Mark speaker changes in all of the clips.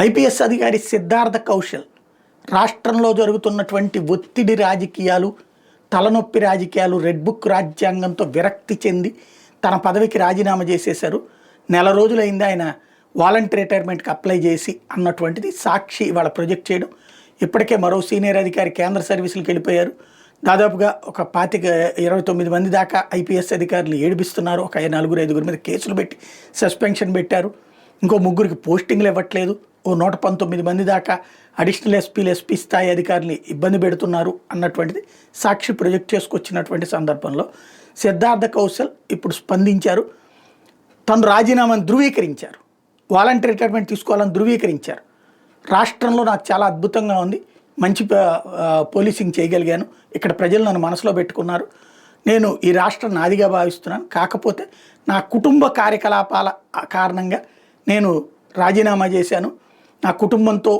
Speaker 1: IPS అధికారి సిద్ధార్థ కౌశల్ రాష్ట్రంలో జరుగుతున్నటువంటి ఒత్తిడి రాజకీయాలు, తలనొప్పి రాజకీయాలు, రెడ్ బుక్ రాజ్యాంగంతో విరక్తి చెంది తన పదవికి రాజీనామా చేసేశారు. నెల రోజులైంది ఆయన వాలంటరీ రిటైర్మెంట్కి అప్లై చేసి అన్నటువంటిది సాక్షి ఇవాళ ప్రొజెక్ట్ చేయడం. ఇప్పటికే మరో సీనియర్ అధికారి కేంద్ర సర్వీసులకు వెళ్ళిపోయారు. దాదాపుగా ఒక 29 మంది దాకా ఐపీఎస్ అధికారులు ఏడిపిస్తున్నారు. ఒక 4-5 మీద కేసులు పెట్టి సస్పెన్షన్ పెట్టారు. ఇంకో 3 పోస్టింగ్లు ఇవ్వట్లేదు. ఓ 119 మంది దాకా అడిషనల్ ఎస్పీ స్థాయి అధికారులు ఇబ్బంది పెడుతున్నారు అన్నటువంటిది సాక్షి ప్రొజెక్ట్ చేసుకొచ్చినటువంటి సందర్భంలో సిద్ధార్థ కౌశల్ ఇప్పుడు స్పందించారు. తను రాజీనామాను ధృవీకరించారు. వాలంటరీ రిటైర్మెంట్ తీసుకోవాలని ధృవీకరించారు. రాష్ట్రంలో నాకు చాలా అద్భుతంగా ఉంది, మంచి పోలీసింగ్ చేయగలిగాను, ఇక్కడ ప్రజలు నన్ను మనసులో పెట్టుకున్నారు, నేను ఈ రాష్ట్రం నాదిగా భావిస్తున్నాను, కాకపోతే నా కుటుంబ కార్యకలాపాల కారణంగా నేను రాజీనామా చేశాను, నా కుటుంబంతో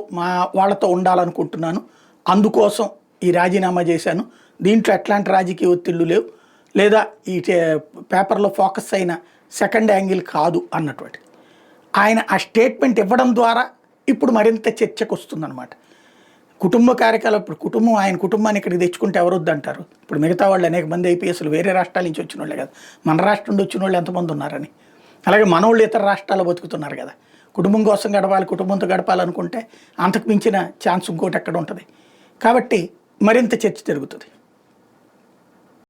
Speaker 1: వాళ్ళతో ఉండాలనుకుంటున్నాను, అందుకోసం ఈ రాజీనామా చేశాను, దీంట్లో ఎట్లాంటి రాజకీయ ఒత్తిళ్లు లేవు, లేదా ఈ పేపర్లో ఫోకస్ అయిన సెకండ్ యాంగిల్ కాదు అన్నటువంటి ఆయన ఆ స్టేట్మెంట్ ఇవ్వడం ద్వారా ఇప్పుడు మరింత చర్చకు వస్తుందన్నమాట. కుటుంబ కార్యకలాపాలు, ఇప్పుడు ఆయన కుటుంబాన్ని ఇక్కడికి తెచ్చుకుంటే ఎవరొద్దంటారు? ఇప్పుడు మిగతా వాళ్ళు అనేక మంది ఐపీఎస్లు వేరే రాష్ట్రాల నుంచి వచ్చిన వాళ్ళే కదా, మన రాష్ట్రం నుండి వచ్చిన వాళ్ళు ఎంతమంది ఉన్నారని. అలాగే మనోళ్ళు ఇతర రాష్ట్రాల్లో బతుకుతున్నారు కదా. కుటుంబం కోసం గడపాలి, కుటుంబంతో గడపాలనుకుంటే అంతకు మించిన ఛాన్స్ ఇంకోటి ఎక్కడ ఉంటుంది. కాబట్టి మరింత చర్చ జరుగుతుంది.